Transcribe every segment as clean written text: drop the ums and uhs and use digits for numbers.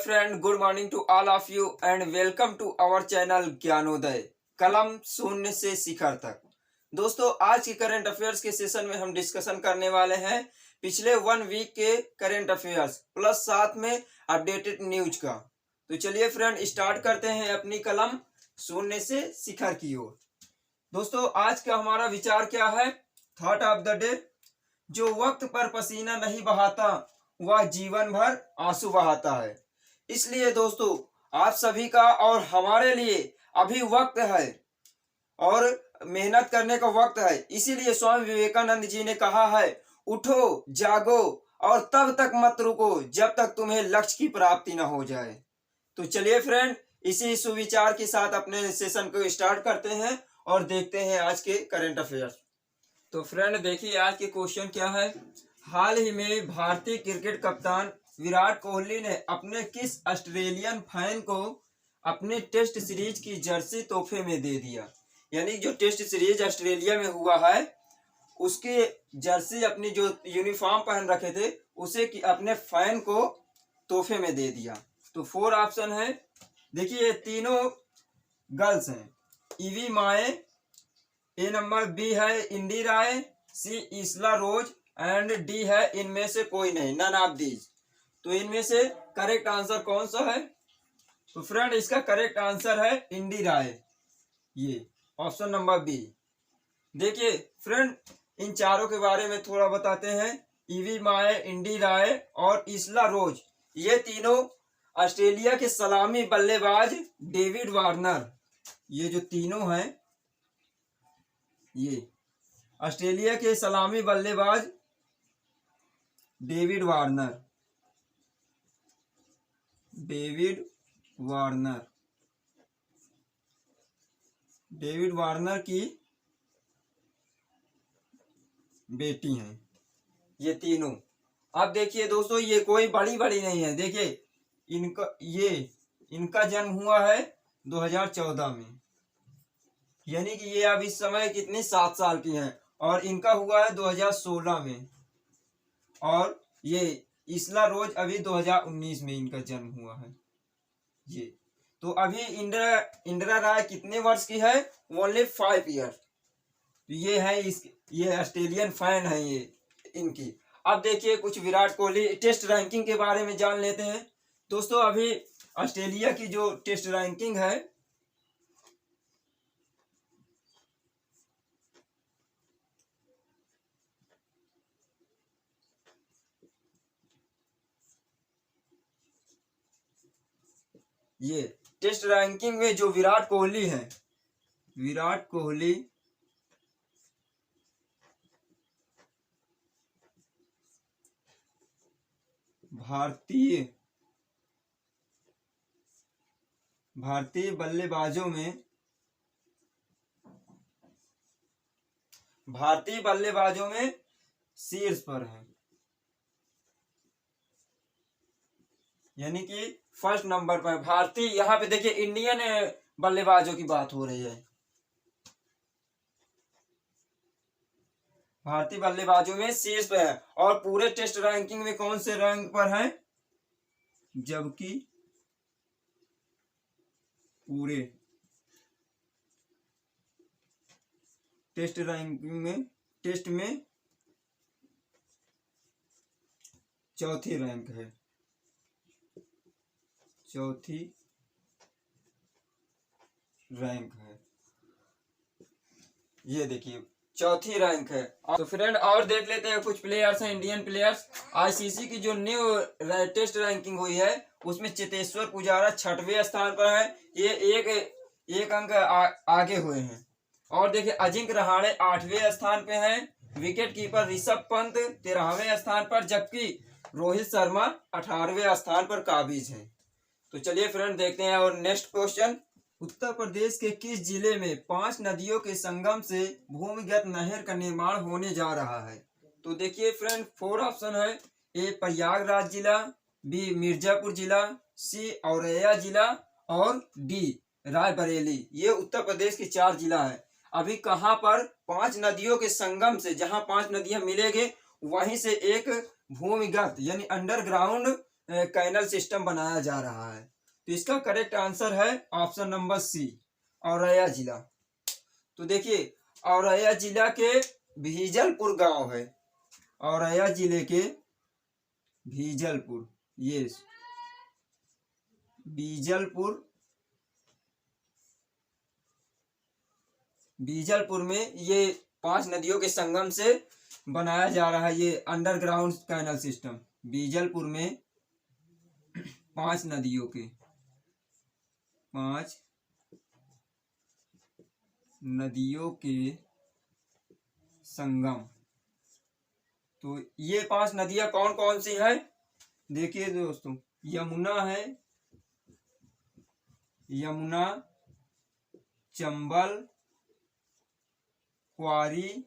friend, good morning to all of you and welcome to our channel Gyanodaya कलम शून्य से शिखर तक। दोस्तों, आज के करंट अफेयर्स के सेशन में हम डिस्कशन करने वाले हैं पिछले 1 वीक के करंट अफेयर्स प्लस साथ में अपडेटेड न्यूज का। तो चलिए फ्रेंड, स्टार्ट करते हैं अपनी कलम शून्य से शिखर की ओर। दोस्तों, आज का हमारा विचार क्या है? Thought of the day. जो वक्त पर पसीना नहीं बहाता वह जीवन भर आंसू बहाता है। इसलिए दोस्तों, आप सभी का और हमारे लिए अभी वक्त है और मेहनत करने का वक्त है। इसीलिए स्वामी विवेकानंद जी ने कहा है, उठो, जागो और तब तक मत रुको जब तक तुम्हें लक्ष्य की प्राप्ति न हो जाए। तो चलिए फ्रेंड, इसी सुविचार के साथ अपने सेशन को स्टार्ट करते हैं और देखते हैं आज के करंट अफेयर्स। तो फ्रेंड देखिए, आज के क्वेश्चन क्या है। हाल ही में भारतीय क्रिकेट कप्तान विराट कोहली ने अपने किस ऑस्ट्रेलियन फैन को अपने टेस्ट सीरीज की जर्सी तोहफे में दे दिया? यानी जो टेस्ट सीरीज ऑस्ट्रेलिया में हुआ है उसके जर्सी, अपनी जो यूनिफॉर्म पहन रखे थे उसे कि अपने फैन को तोहफे में दे दिया। तो 4 ऑप्शन है। देखिए, तीनों गर्ल्स हैं। ईवी माए, ए नंबर बी है इंडी राय, सी इसला रोज एंड डी है इनमें से कोई नहीं, नन ऑफ दीज। तो इनमें से करेक्ट आंसर कौन सा है? तो फ्रेंड, इसका करेक्ट आंसर है इंडी राय, ये ऑप्शन नंबर बी। देखिए फ्रेंड, इन चारों के बारे में थोड़ा बताते हैं। ईवी माए, इंडी राय और इसला रोज, ये तीनों ऑस्ट्रेलिया के सलामी बल्लेबाज डेविड वार्नर, ये जो तीनों हैं ये ऑस्ट्रेलिया के सलामी बल्लेबाज डेविड वार्नर की बेटी हैं ये तीनों। अब देखिए दोस्तों, ये कोई बड़ी नहीं है। देखिए, इनका जन्म हुआ है 2014 में, यानी कि ये अब इस समय कितनी 7 साल की हैं, और इनका हुआ है 2016 में, और ये इसला रोज अभी 2019 में इनका जन्म हुआ है ये। तो अभी इंदिरा राय कितने वर्ष की है? Only 5 year. तो ये है ये ऑस्ट्रेलियन फैन है ये इनकी। अब देखिए, कुछ विराट कोहली टेस्ट रैंकिंग के बारे में जान लेते हैं। दोस्तों, अभी ऑस्ट्रेलिया की जो टेस्ट रैंकिंग है ये टेस्ट रैंकिंग में जो विराट कोहली है, विराट कोहली भारतीय बल्लेबाजों में शीर्ष पर है, यानी कि फर्स्ट नंबर पर भारतीय। यहाँ पे देखिए, इंडियन बल्लेबाजों की बात हो रही है। भारतीय बल्लेबाजों में शीर्ष पे है, और पूरे टेस्ट रैंकिंग में कौन से रैंक पर है? जबकि पूरे टेस्ट रैंकिंग में टेस्ट में चौथी रैंक है, चौथी रैंक है। ये देखिए, चौथी रैंक है। तो फ्रेंड, और देख लेते हैं कुछ प्लेयर्स हैं, इंडियन प्लेयर्स। आईसीसी की जो न्यू टेस्ट रैंकिंग हुई है उसमें चेतेश्वर पुजारा 6वें स्थान पर है, ये एक अंक आगे हुए हैं। और देखिए, अजिंक्य रहाणे 8वें स्थान पे हैं। विकेट कीपर ऋषभ पंत 13वें स्थान पर, जबकि रोहित शर्मा 18वें स्थान पर काबिज है। तो चलिए फ्रेंड, देखते हैं और नेक्स्ट क्वेश्चन। उत्तर प्रदेश के किस जिले में 5 नदियों के संगम से भूमिगत नहर का निर्माण होने जा रहा है? तो देखिए फ्रेंड, 4 ऑप्शन है। ए प्रयागराज जिला, बी मिर्जापुर जिला, सी औरैया जिला और डी रायबरेली। ये उत्तर प्रदेश के 4 जिला है। अभी कहाँ पर 5 नदियों के संगम से, जहाँ 5 नदियां मिलेंगे वहीं से एक भूमिगत यानी अंडरग्राउंड कैनल सिस्टम बनाया जा रहा है। तो इसका करेक्ट आंसर है ऑप्शन नंबर सी, औरैया जिला। तो देखिए, औरैया जिला के भीजलपुर गांव है, औरैया जिले के भीजलपुर, ये बीजलपुर में ये 5 नदियों के संगम से बनाया जा रहा है ये अंडरग्राउंड कैनल सिस्टम। बीजलपुर में 5 नदियों के संगम। तो ये 5 नदियां कौन कौन सी है? देखिए दोस्तों, यमुना है, यमुना, चंबल, क्वारी,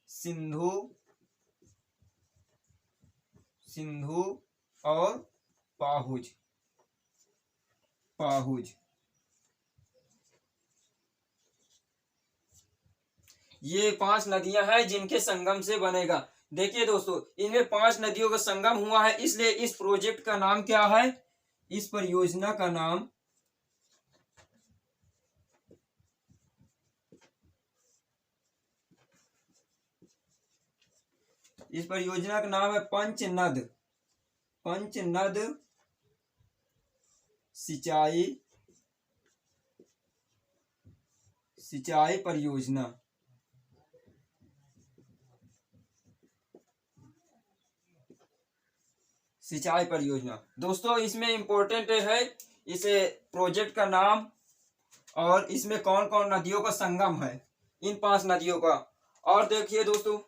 सिंधु और पाहुज। ये 5 नदियां हैं जिनके संगम से बनेगा। देखिए दोस्तों, इनमें 5 नदियों का संगम हुआ है, इसलिए इस प्रोजेक्ट का नाम क्या है? इस परियोजना का नाम है पंचनद सिंचाई परियोजना। दोस्तों, इसमें इंपॉर्टेंट है इस प्रोजेक्ट का नाम और इसमें कौन कौन नदियों का संगम है, इन 5 नदियों का। और देखिए दोस्तों,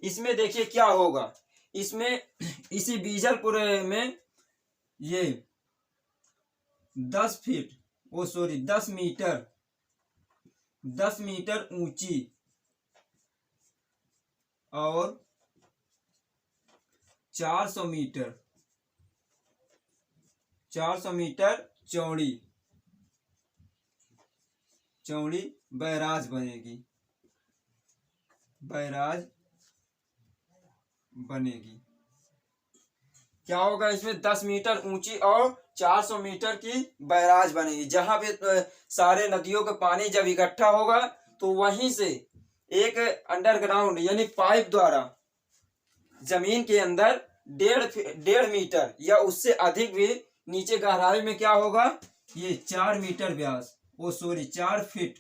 इसमें देखिए क्या होगा, इसमें इसी बीजलपुर में ये 10 मीटर ऊंची और 400 मीटर चौड़ी बैराज बनेगी। क्या होगा इसमें? 10 मीटर ऊंची और 400 मीटर की बैराज बनेगी, जहां पे सारे नदियों का पानी जब इकट्ठा होगा तो वहीं से एक अंडरग्राउंड यानी पाइप द्वारा जमीन के अंदर 1.5 मीटर या उससे अधिक भी नीचे गहराई में क्या होगा, ये 4 मीटर व्यास, 4 फीट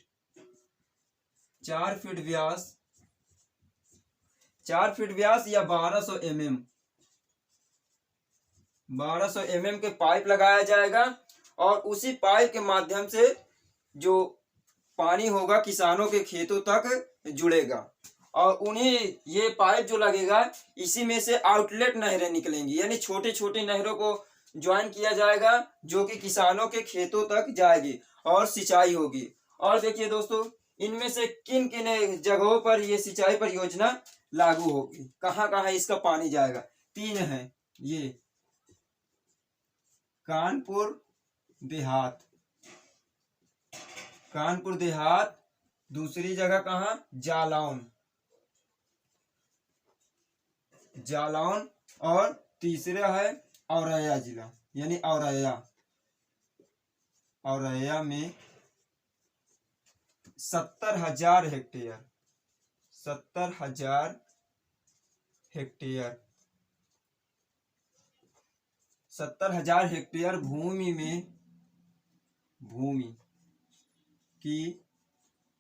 व्यास, 4 फीट व्यास या 1200 mm के पाइप लगाया जाएगा। और उसी पाइप के माध्यम से जो पानी होगा किसानों के खेतों तक जुड़ेगा। और उन्हीं ये पाइप जो लगेगा, इसी में से आउटलेट नहरें निकलेंगी, यानी छोटी छोटी नहरों को ज्वाइन किया जाएगा, जो कि किसानों के खेतों तक जाएगी और सिंचाई होगी। और देखिए दोस्तों, इनमें से किन किन जगहों पर ये सिंचाई परियोजना लागू होगी, कहाँ कहाँ इसका पानी जाएगा? 3 है ये, कानपुर देहात, दूसरी जगह कहाँ? जालौन, और तीसरा है औरैया जिला, यानी औरैया में 70,000 हेक्टेयर 70,000 हेक्टेयर भूमि की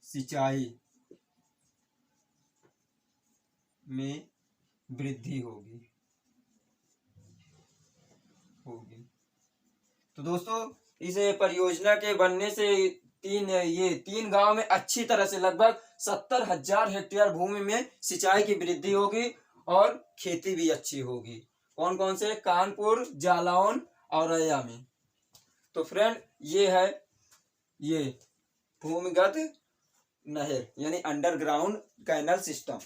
सिंचाई में वृद्धि होगी। तो दोस्तों, इस परियोजना के बनने से 3 गांव में अच्छी तरह से लगभग 70,000 हेक्टेयर भूमि में सिंचाई की वृद्धि होगी और खेती भी अच्छी होगी। कौन कौन से? कानपुर, जालौन, औरैया में। तो फ्रेंड, ये है ये भूमिगत नहर यानी अंडरग्राउंड कैनल सिस्टम।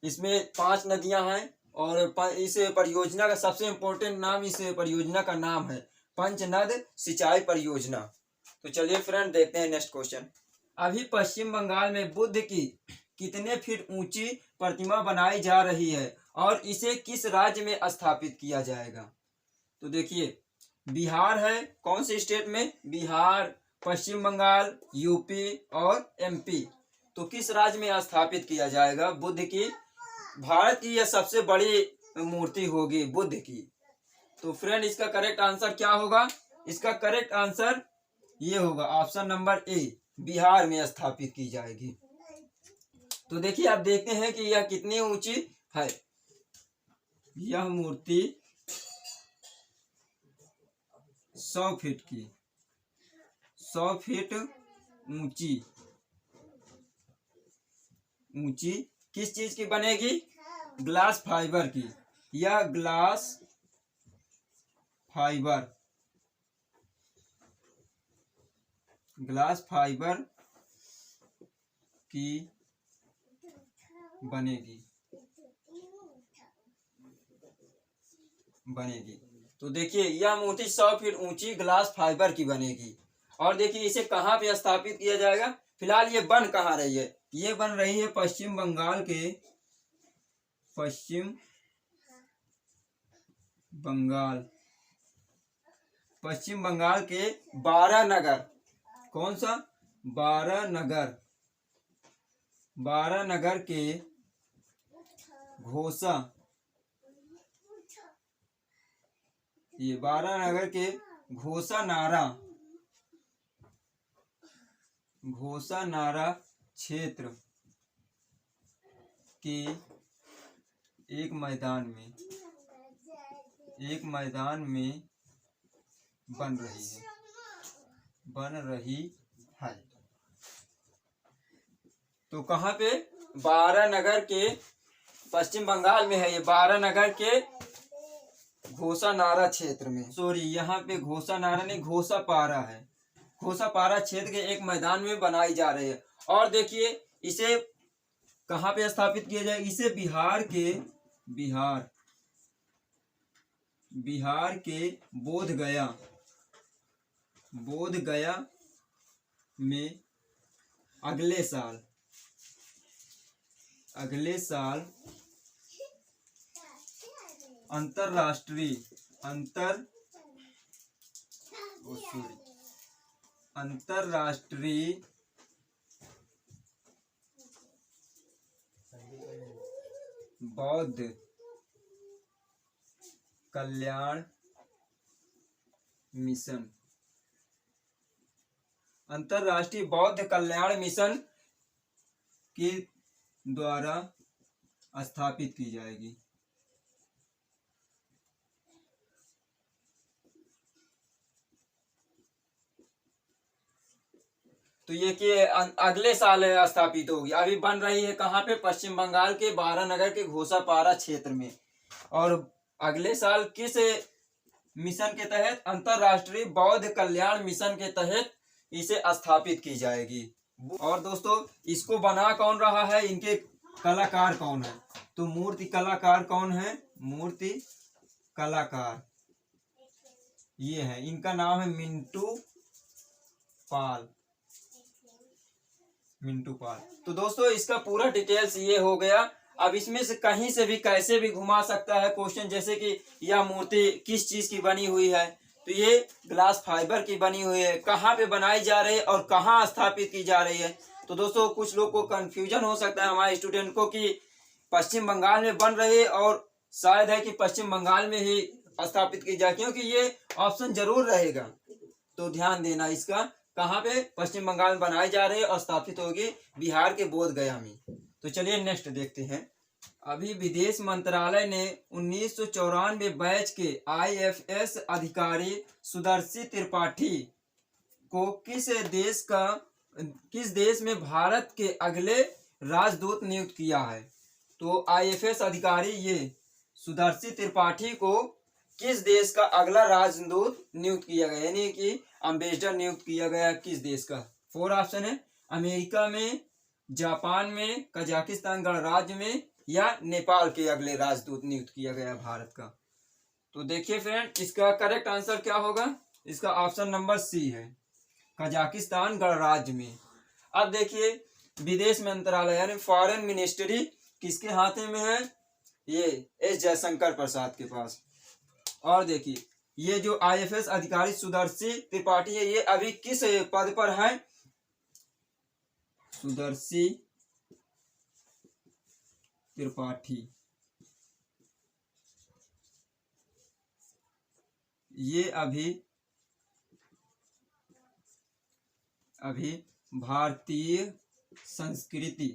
इसमें 5 नदियां हैं और इस परियोजना का सबसे इम्पोर्टेंट नाम, इस परियोजना का नाम है पंचनद सिंचाई परियोजना। तो चलिए फ्रेंड, देखते हैं नेक्स्ट क्वेश्चन। अभी पश्चिम बंगाल में बुद्ध की कितने फीट ऊंची प्रतिमा बनाई जा रही है और इसे किस राज्य में स्थापित किया जाएगा? तो देखिए, बिहार है, कौन से स्टेट में? बिहार, पश्चिम बंगाल, यूपी और एमपी। तो किस राज्य में स्थापित किया जाएगा बुद्ध की? भारत की यह सबसे बड़ी मूर्ति होगी बुद्ध की। तो फ्रेंड, इसका करेक्ट आंसर क्या होगा? इसका करेक्ट आंसर ये होगा ऑप्शन नंबर ए, बिहार में स्थापित की जाएगी। तो देखिए, आप देखते हैं कि यह कितनी ऊंची है। यह मूर्ति 100 फीट की, 100 फीट ऊंची किस चीज की बनेगी? ग्लास फाइबर की। यह ग्लास फाइबर की बनेगी। तो देखिए, यह मूर्ति 100 फीट ऊंची ग्लास फाइबर की बनेगी। और देखिए, इसे कहाँ पे स्थापित किया जाएगा? फिलहाल ये बन कहाँ रही है? ये बन रही है पश्चिम बंगाल के 12 नगर। कौन सा? 12 नगर के घोषा, ये 12 नगर के घोषा नारा क्षेत्र के एक मैदान में बन रही है। तो कहाँ पे? 12 नगर के, पश्चिम बंगाल में है ये। 12 नगर के घोषा नारा क्षेत्र में, सॉरी, यहाँ पे घोषा नारा नहीं, घोषा पारा है। घोषा पारा क्षेत्र के एक मैदान में बनाई जा रही है। और देखिए, इसे कहाँ पे स्थापित किया जाए? इसे बिहार के बोध गया में अगले साल अंतरराष्ट्रीय बौद्ध कल्याण मिशन के द्वारा स्थापित की जाएगी। तो ये कि अगले साल स्थापित होगी। अभी बन रही है कहाँ पे? पश्चिम बंगाल के 12 नगर के घोषापारा क्षेत्र में। और अगले साल किस मिशन के तहत? अंतरराष्ट्रीय बौद्ध कल्याण मिशन के तहत इसे स्थापित की जाएगी। और दोस्तों, इसको बना कौन रहा है? इनके कलाकार कौन है? तो मूर्ति कलाकार कौन है? मूर्ति कलाकार ये है, इनका नाम है मिंटू पाल। तो दोस्तों, इसका पूरा डिटेल्स ये हो गया। अब इसमें से कहीं से भी कैसे भी घुमा सकता है क्वेश्चन, जैसे कि यह मूर्ति किस चीज की बनी हुई है? तो ये ग्लास फाइबर की बनी हुई है। कहाँ पे बनाई जा रही है और कहाँ स्थापित की जा रही है? तो दोस्तों, कुछ लोग को कंफ्यूजन हो सकता है हमारे स्टूडेंट को कि पश्चिम बंगाल में बन रही है, और शायद है कि पश्चिम बंगाल में ही स्थापित की जाए, क्योंकि ये ऑप्शन जरूर रहेगा। तो ध्यान देना इसका, कहाँ पे? पश्चिम बंगाल में बनाई जा रही है और स्थापित होगी बिहार के बोध गया में। तो चलिए नेक्स्ट देखते हैं। अभी विदेश मंत्रालय ने 1994 बैच के IFS अधिकारी सुदर्शी त्रिपाठी को किस देश में भारत के अगले राजदूत नियुक्त किया है? तो IFS अधिकारी ये सुदर्शी त्रिपाठी को किस देश का अगला राजदूत नियुक्त किया गया, यानी कि एम्बेसडर नियुक्त किया गया किस देश का? 4 ऑप्शन है। अमेरिका में, जापान में, कजाकिस्तान गणराज्य में, या नेपाल के अगले राजदूत नियुक्त किया गया भारत का। तो देखिए फ्रेंड, इसका करेक्ट आंसर क्या होगा? इसका ऑप्शन नंबर सी है, कजाकिस्तान गणराज्य में। अब देखिए, विदेश मंत्रालय यानी फॉरेन मिनिस्ट्री किसके हाथ में है? ये एस जयशंकर प्रसाद के पास। और देखिए ये जो IFS अधिकारी सुदर्शी त्रिपाठी है, ये अभी किस पद पर है? सुदर्शी त्रिपाठी, ये अभी भारतीय संस्कृति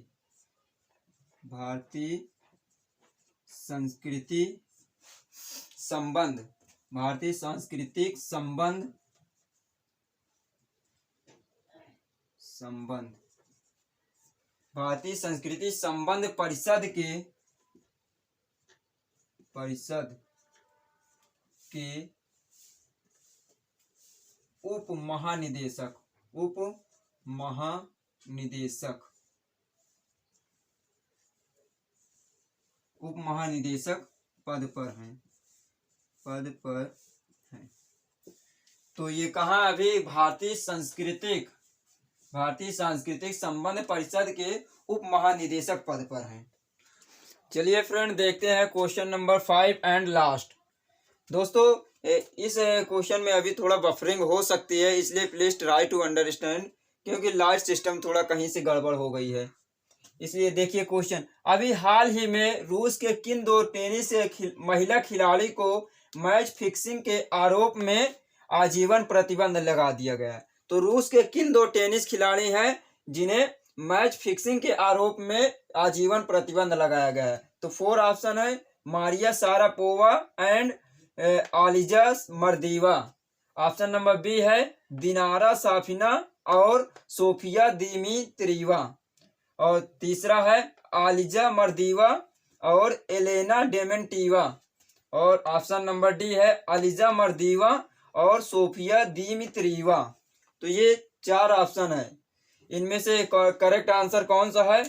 संबंध, भारतीय सांस्कृतिक संबंध भारतीय संस्कृति संबंध परिषद के उप महानिदेशक पद पर हैं। तो ये कहाँ अभी भारतीय सांस्कृतिक संबंध परिषद के उप महानिदेशक पद पर हैं। चलिए फ्रेंड देखते हैं क्वेश्चन नंबर 5 एंड लास्ट। दोस्तों इस क्वेश्चन में अभी थोड़ा बफरिंग हो सकती है, इसलिए प्लीज ट्राई टू अंडरस्टैंड, क्योंकि लाइट सिस्टम थोड़ा कहीं से गड़बड़ हो गई है। इसलिए देखिए क्वेश्चन, अभी हाल ही में रूस के किन 2 टेनिस महिला खिलाड़ी को मैच फिक्सिंग के आरोप में आजीवन प्रतिबंध लगा दिया गया है? तो रूस के किन 2 टेनिस खिलाड़ी हैं जिन्हें मैच फिक्सिंग के आरोप में आजीवन प्रतिबंध लगाया गया है? तो 4 ऑप्शन है, मारिया शारापोवा एंड आलिजा मर्दीवा। ऑप्शन नंबर बी है दिनारा साफिना और सोफिया दिमित्रिवा। और तीसरा है आलिजा मर्दीवा और एलेना डेमेंटीवा। और ऑप्शन नंबर डी है आलिजा मर्दीवा और सोफिया दिमित्रिवा। तो ये 4 ऑप्शन है, इनमें से करेक्ट आंसर कौन सा है?